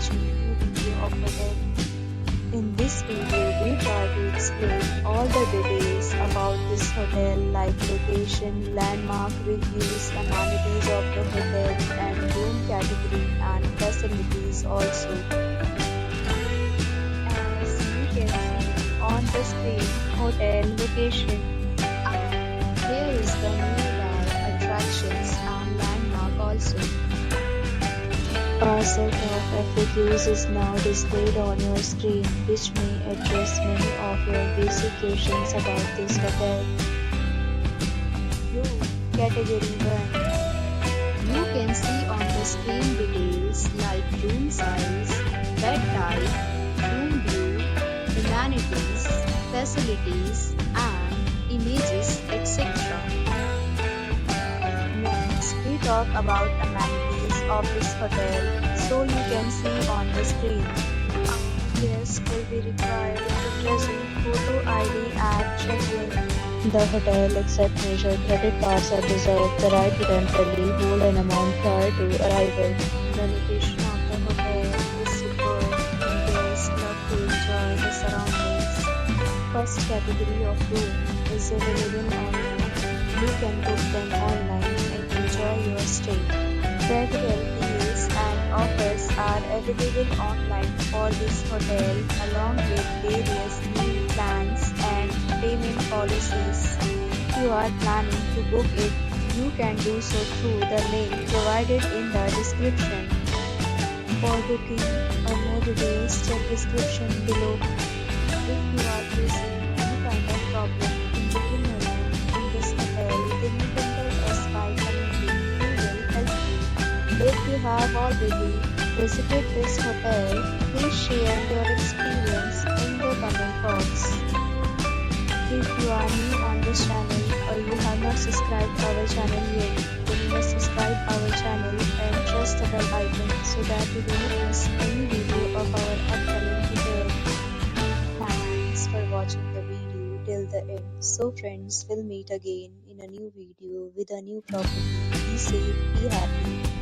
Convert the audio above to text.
watching a new video of hotel. In this video, we try to explain all the details about this hotel like location, landmark, reviews, amenities of the hotel and room category and facilities also. As you can see on the screen, hotel location. Here is the nearby attractions and landmark also. A set of FAQs is now displayed on your screen, which may address many of your basic questions about this hotel. Room Category 1. You can see on the screen details like room size, bed type, room view, amenities, facilities, and images, etc. Next, we talk about amenities of this hotel, so you can see on the screen. Guests will be required to present photo ID at check-in. The hotel accepts major credit cards and reserves the right to temporarily hold an amount prior to arrival. The location of the hotel is superb and guests love to enjoy the surroundings. First category of room is available online. You can book them online and enjoy your stay. Several deals and offers are available online for this hotel along with various meal plans and payment policies. If you are planning to book it, you can do so through the link provided in the description. For booking or more details, check description below. If you are facing any kind of problem in booking a room in this hotel, then you can tell us by commenting. We will help you. If you have already visited this hotel, please share your experience in the comment box. If you are new on this channel or you have not subscribed our channel yet, then you must subscribe our channel and press the bell icon so that you don't miss any video of our upcoming video. Thanks for watching the video till the end. So friends, we'll meet again in a new video with a new property. Be safe, be happy.